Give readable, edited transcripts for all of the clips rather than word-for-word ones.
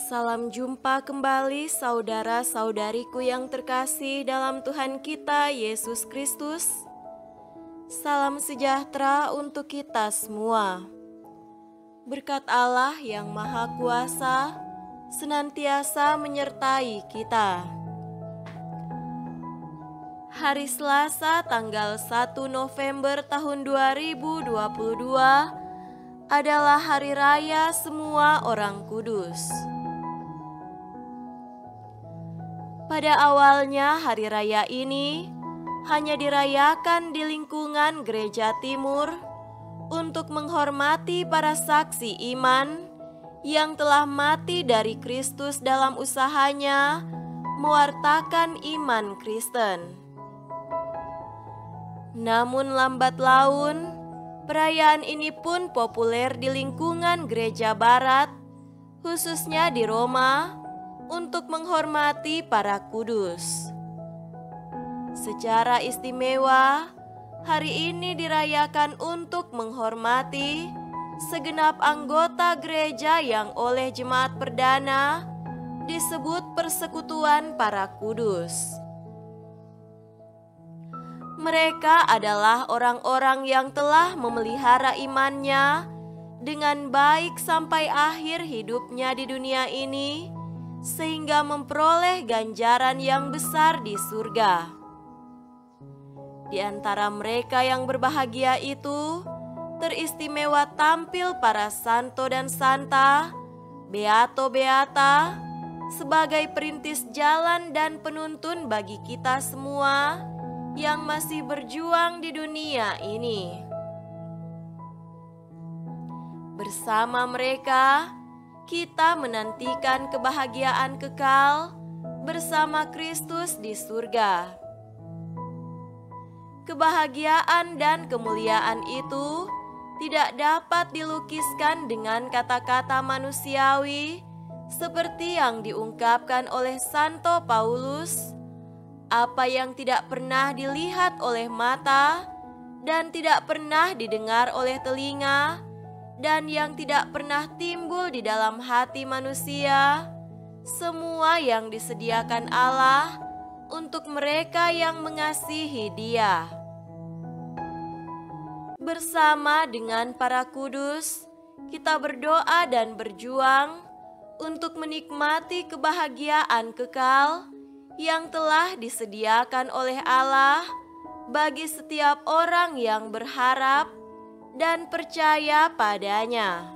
Salam jumpa kembali saudara-saudariku yang terkasih dalam Tuhan kita Yesus Kristus. Salam sejahtera untuk kita semua. Berkat Allah yang Maha Kuasa senantiasa menyertai kita. Hari Selasa tanggal 1 November tahun 2022 adalah Hari Raya Semua Orang Kudus. Pada awalnya hari raya ini hanya dirayakan di lingkungan Gereja Timur untuk menghormati para saksi iman yang telah mati dari Kristus dalam usahanya mewartakan iman Kristen. Namun lambat laun, perayaan ini pun populer di lingkungan Gereja Barat, khususnya di Roma, untuk menghormati para kudus. Secara istimewa, hari ini dirayakan untuk menghormati segenap anggota gereja yang oleh jemaat perdana disebut Persekutuan Para Kudus. Mereka adalah orang-orang yang telah memelihara imannya dengan baik sampai akhir hidupnya di dunia ini, sehingga memperoleh ganjaran yang besar di surga. Di antara mereka yang berbahagia itu, teristimewa tampil para santo dan santa, beato-beata, sebagai perintis jalan dan penuntun bagi kita semua yang masih berjuang di dunia ini. Bersama mereka, kita menantikan kebahagiaan kekal bersama Kristus di surga. Kebahagiaan dan kemuliaan itu tidak dapat dilukiskan dengan kata-kata manusiawi seperti yang diungkapkan oleh Santo Paulus. Apa yang tidak pernah dilihat oleh mata dan tidak pernah didengar oleh telinga, dan yang tidak pernah timbul di dalam hati manusia, semua yang disediakan Allah untuk mereka yang mengasihi Dia. Bersama dengan para kudus, kita berdoa dan berjuang untuk menikmati kebahagiaan kekal yang telah disediakan oleh Allah bagi setiap orang yang berharap dan percaya padanya.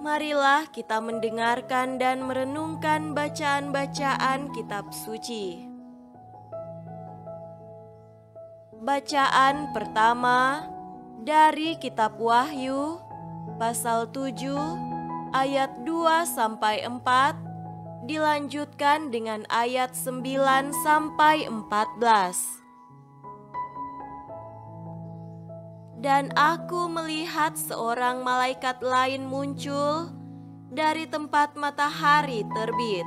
Marilah kita mendengarkan dan merenungkan bacaan-bacaan kitab suci. Bacaan pertama dari kitab Wahyu pasal 7 ayat 2-4, dilanjutkan dengan ayat 9-14. Dan aku melihat seorang malaikat lain muncul dari tempat matahari terbit.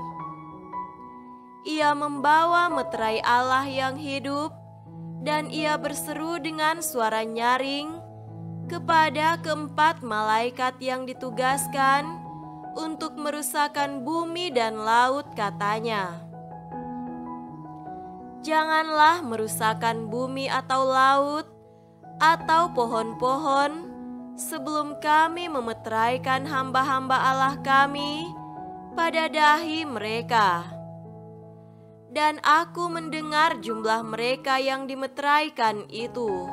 Ia membawa meterai Allah yang hidup, dan ia berseru dengan suara nyaring kepada keempat malaikat yang ditugaskan untuk merusakkan bumi dan laut, katanya, "Janganlah merusakkan bumi atau laut atau pohon-pohon sebelum kami memeteraikan hamba-hamba Allah kami pada dahi mereka." Dan aku mendengar jumlah mereka yang dimeteraikan itu,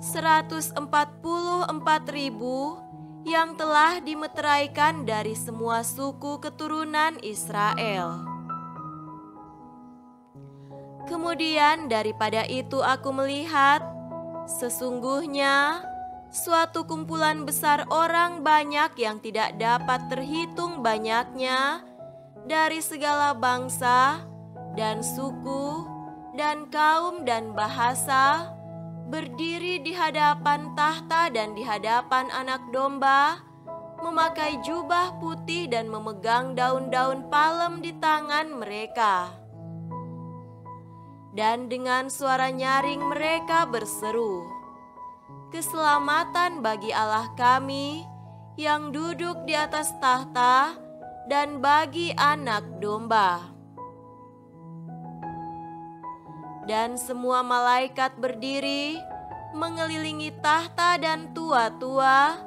144.000 yang telah dimeteraikan dari semua suku keturunan Israel. Kemudian daripada itu aku melihat, sesungguhnya suatu kumpulan besar orang banyak yang tidak dapat terhitung banyaknya dari segala bangsa dan suku dan kaum dan bahasa, berdiri di hadapan tahta dan di hadapan Anak Domba, memakai jubah putih dan memegang daun-daun palem di tangan mereka. Dan dengan suara nyaring mereka berseru, keselamatan bagi Allah kami yang duduk di atas tahta dan bagi Anak Domba. Dan semua malaikat berdiri mengelilingi tahta dan tua-tua,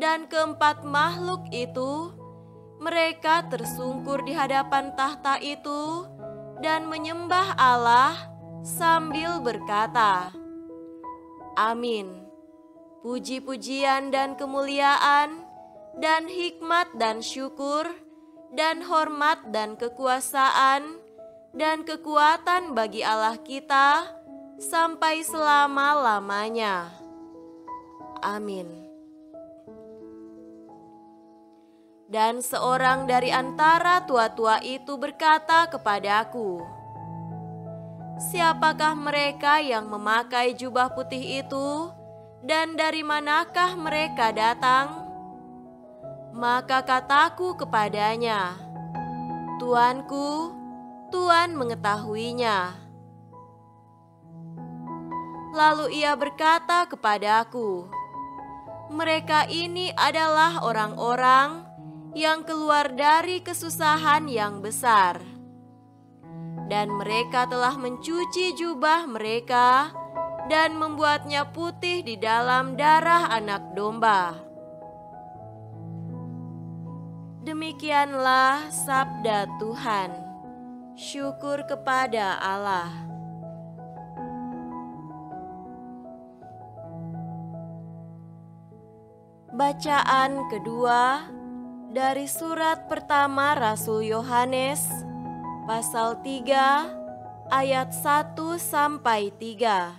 dan keempat makhluk itu, mereka tersungkur di hadapan tahta itu dan menyembah Allah sambil berkata, Amin. Puji-pujian dan kemuliaan dan hikmat dan syukur dan hormat dan kekuasaan dan kekuatan bagi Allah kita sampai selama-lamanya. Amin. Dan seorang dari antara tua-tua itu berkata kepadaku, Siapakah mereka yang memakai jubah putih itu, dan dari manakah mereka datang? Maka kataku kepadanya, Tuanku, Tuhan mengetahuinya. Lalu ia berkata kepadaku, mereka ini adalah orang-orang yang keluar dari kesusahan yang besar. Dan mereka telah mencuci jubah mereka dan membuatnya putih di dalam darah Anak Domba. Demikianlah sabda Tuhan. Syukur kepada Allah. Bacaan kedua dari surat pertama Rasul Yohanes, pasal 3, ayat 1-3.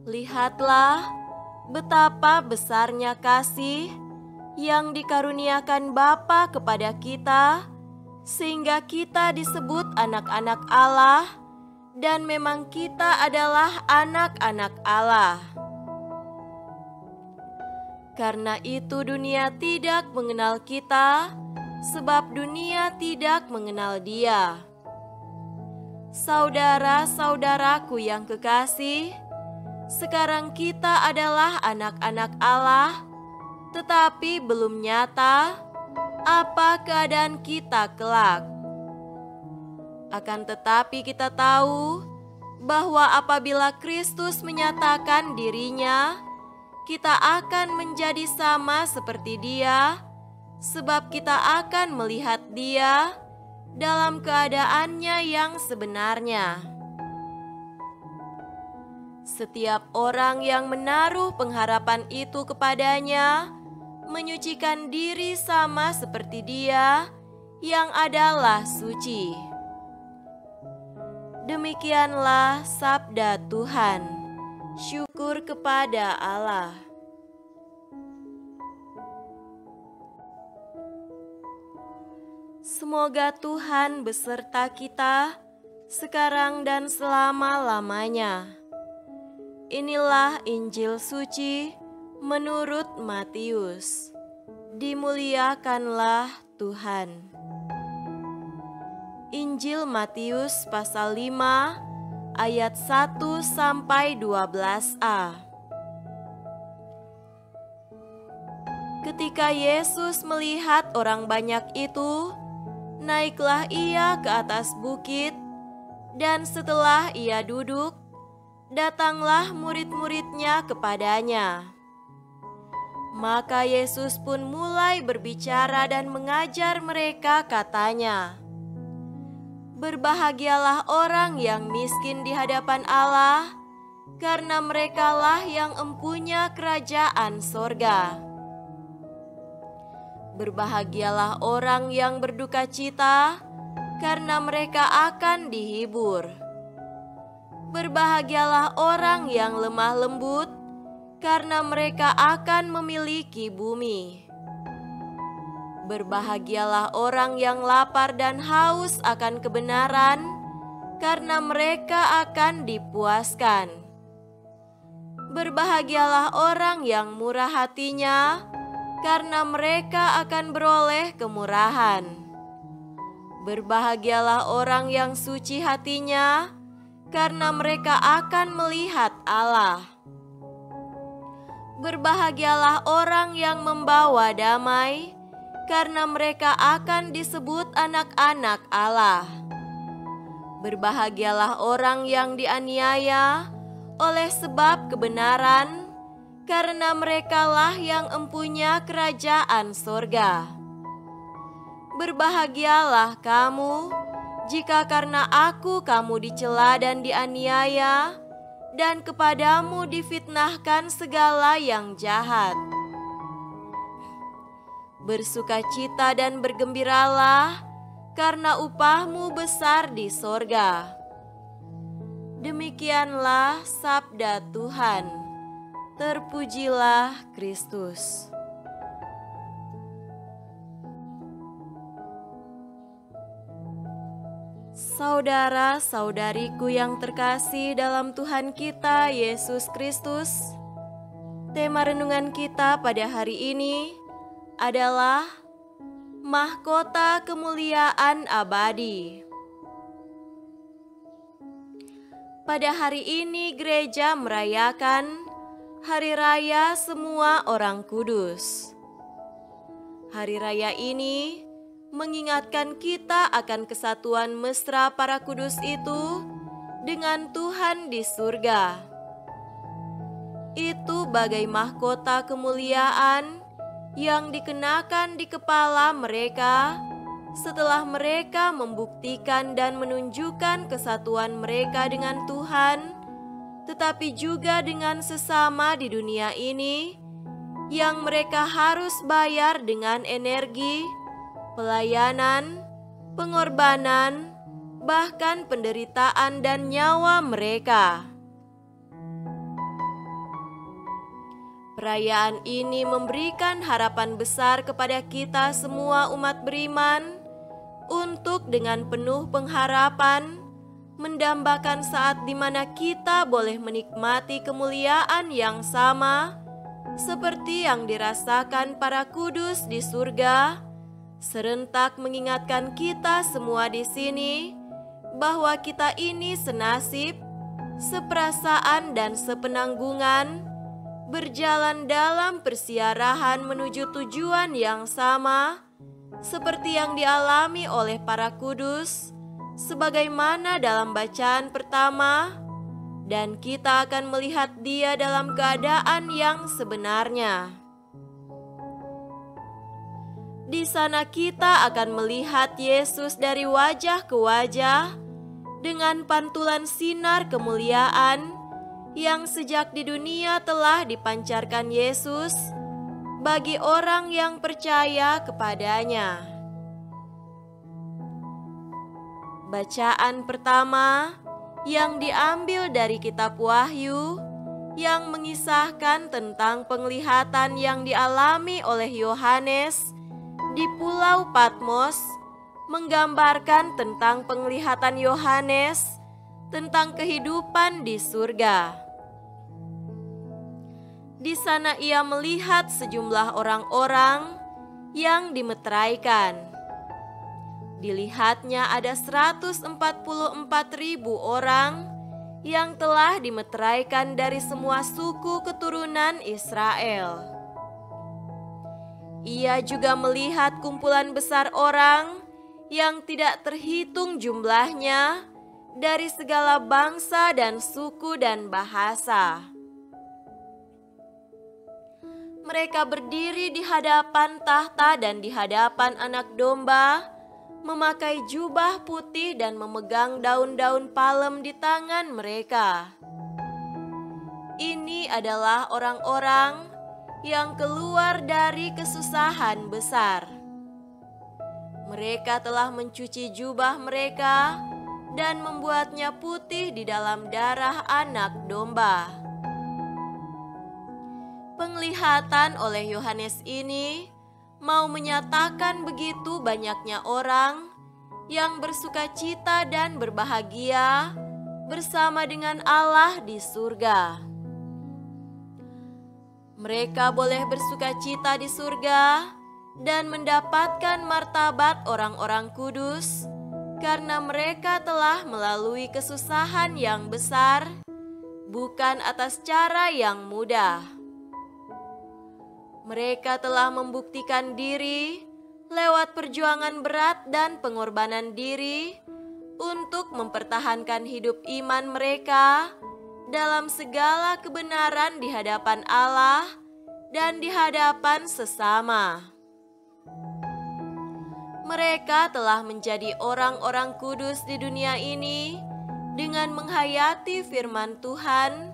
Lihatlah betapa besarnya kasih yang dikaruniakan Bapa kepada kita, sehingga kita disebut anak-anak Allah, dan memang kita adalah anak-anak Allah. Karena itu dunia tidak mengenal kita, sebab dunia tidak mengenal Dia. Saudara-saudaraku yang kekasih, sekarang kita adalah anak-anak Allah, tetapi belum nyata apa keadaan kita kelak. Akan tetapi kita tahu bahwa apabila Kristus menyatakan dirinya, kita akan menjadi sama seperti Dia, sebab kita akan melihat Dia dalam keadaannya yang sebenarnya. Setiap orang yang menaruh pengharapan itu kepadanya menyucikan diri sama seperti Dia yang adalah suci. Demikianlah sabda Tuhan. Syukur kepada Allah. Semoga Tuhan beserta kita sekarang dan selama-lamanya. Inilah Injil suci menurut Matius. Dimuliakanlah Tuhan. Injil Matius pasal 5 ayat 1-12a. Ketika Yesus melihat orang banyak itu, naiklah ia ke atas bukit, dan setelah ia duduk, datanglah murid-muridnya kepadanya. Maka Yesus pun mulai berbicara dan mengajar mereka, katanya, Berbahagialah orang yang miskin di hadapan Allah, karena merekalah yang empunya kerajaan sorga. Berbahagialah orang yang berduka cita, karena mereka akan dihibur. Berbahagialah orang yang lemah lembut, karena mereka akan memiliki bumi. Berbahagialah orang yang lapar dan haus akan kebenaran, karena mereka akan dipuaskan. Berbahagialah orang yang murah hatinya, karena mereka akan beroleh kemurahan. Berbahagialah orang yang suci hatinya, karena mereka akan melihat Allah. Berbahagialah orang yang membawa damai, karena mereka akan disebut anak-anak Allah. Berbahagialah orang yang dianiaya oleh sebab kebenaran, karena merekalah yang empunya kerajaan sorga. Berbahagialah kamu, jika karena aku kamu dicela dan dianiaya, dan kepadamu difitnahkan segala yang jahat. Bersukacita dan bergembiralah, karena upahmu besar di sorga. Demikianlah sabda Tuhan. Terpujilah Kristus. Saudara-saudariku yang terkasih dalam Tuhan kita Yesus Kristus, tema renungan kita pada hari ini adalah mahkota kemuliaan abadi. Pada hari ini gereja merayakan Hari Raya Semua Orang Kudus. Hari raya ini mengingatkan kita akan kesatuan mesra para kudus itu dengan Tuhan di surga. Itu bagai mahkota kemuliaan yang dikenakan di kepala mereka setelah mereka membuktikan dan menunjukkan kesatuan mereka dengan Tuhan, tetapi juga dengan sesama di dunia ini, yang mereka harus bayar dengan energi, pelayanan, pengorbanan, bahkan penderitaan dan nyawa mereka. Perayaan ini memberikan harapan besar kepada kita semua umat beriman untuk dengan penuh pengharapan mendambakan saat di mana kita boleh menikmati kemuliaan yang sama seperti yang dirasakan para kudus di surga, serentak mengingatkan kita semua di sini bahwa kita ini senasib, seperasaan dan sepenanggungan, berjalan dalam persiarahan menuju tujuan yang sama seperti yang dialami oleh para kudus, sebagaimana dalam bacaan pertama, dan kita akan melihat dia dalam keadaan yang sebenarnya. Di sana kita akan melihat Yesus dari wajah ke wajah dengan pantulan sinar kemuliaan yang sejak di dunia telah dipancarkan Yesus bagi orang yang percaya kepadanya. Bacaan pertama yang diambil dari kitab Wahyu yang mengisahkan tentang penglihatan yang dialami oleh Yohanes di Pulau Patmos, menggambarkan tentang penglihatan Yohanes tentang kehidupan di surga. Di sana ia melihat sejumlah orang-orang yang dimeteraikan. Dilihatnya ada 144.000 orang yang telah dimeteraikan dari semua suku keturunan Israel. Ia juga melihat kumpulan besar orang yang tidak terhitung jumlahnya dari segala bangsa dan suku dan bahasa. Mereka berdiri di hadapan tahta dan di hadapan Anak Domba, memakai jubah putih dan memegang daun-daun palem di tangan mereka. Ini adalah orang-orang yang keluar dari kesusahan besar. Mereka telah mencuci jubah mereka dan membuatnya putih di dalam darah Anak Domba. Penglihatan oleh Yohanes ini mau menyatakan begitu banyaknya orang yang bersukacita dan berbahagia bersama dengan Allah di surga. Mereka boleh bersukacita di surga dan mendapatkan martabat orang-orang kudus karena mereka telah melalui kesusahan yang besar, bukan atas cara yang mudah. Mereka telah membuktikan diri lewat perjuangan berat dan pengorbanan diri untuk mempertahankan hidup iman mereka dalam segala kebenaran di hadapan Allah dan di hadapan sesama. Mereka telah menjadi orang-orang kudus di dunia ini dengan menghayati firman Tuhan,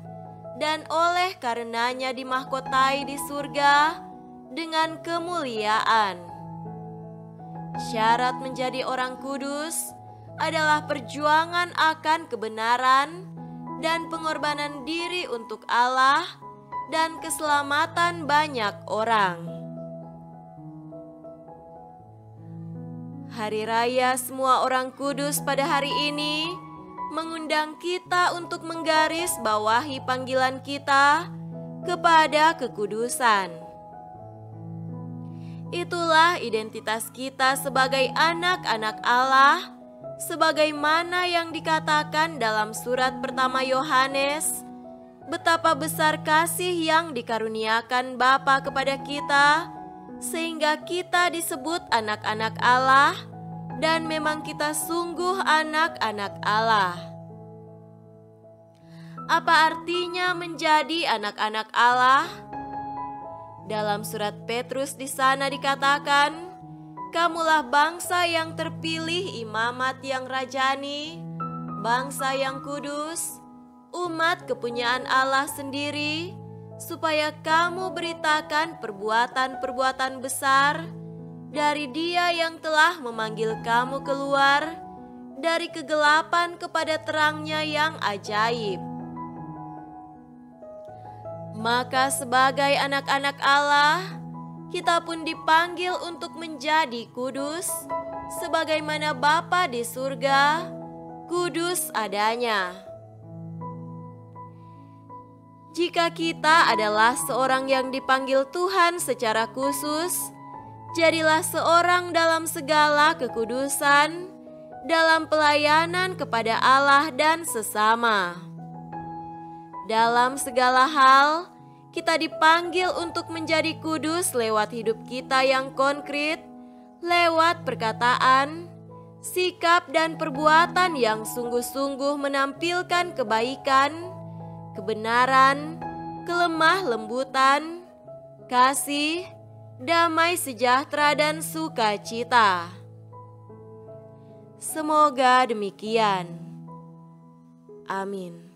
dan oleh karenanya dimahkotai di surga dengan kemuliaan. Syarat menjadi orang kudus adalah perjuangan akan kebenaran dan pengorbanan diri untuk Allah dan keselamatan banyak orang. Hari Raya Semua Orang Kudus pada hari ini mengundang kita untuk menggarisbawahi panggilan kita kepada kekudusan. Itulah identitas kita sebagai anak-anak Allah, sebagaimana yang dikatakan dalam surat pertama Yohanes, betapa besar kasih yang dikaruniakan Bapa kepada kita, sehingga kita disebut anak-anak Allah, dan memang kita sungguh anak-anak Allah. Apa artinya menjadi anak-anak Allah? Dalam surat Petrus di sana dikatakan, "Kamulah bangsa yang terpilih, imamat yang rajani, bangsa yang kudus, umat kepunyaan Allah sendiri, supaya kamu beritakan perbuatan-perbuatan besar dari Dia yang telah memanggil kamu keluar dari kegelapan kepada terang-Nya yang ajaib." Maka sebagai anak-anak Allah, kita pun dipanggil untuk menjadi kudus, sebagaimana Bapa di surga kudus adanya. Jika kita adalah seorang yang dipanggil Tuhan secara khusus, jadilah seorang dalam segala kekudusan, dalam pelayanan kepada Allah dan sesama. Dalam segala hal, kita dipanggil untuk menjadi kudus lewat hidup kita yang konkret, lewat perkataan, sikap dan perbuatan yang sungguh-sungguh menampilkan kebaikan, kebenaran, kelemah lembutan, kasih, damai sejahtera dan sukacita. Semoga demikian. Amin.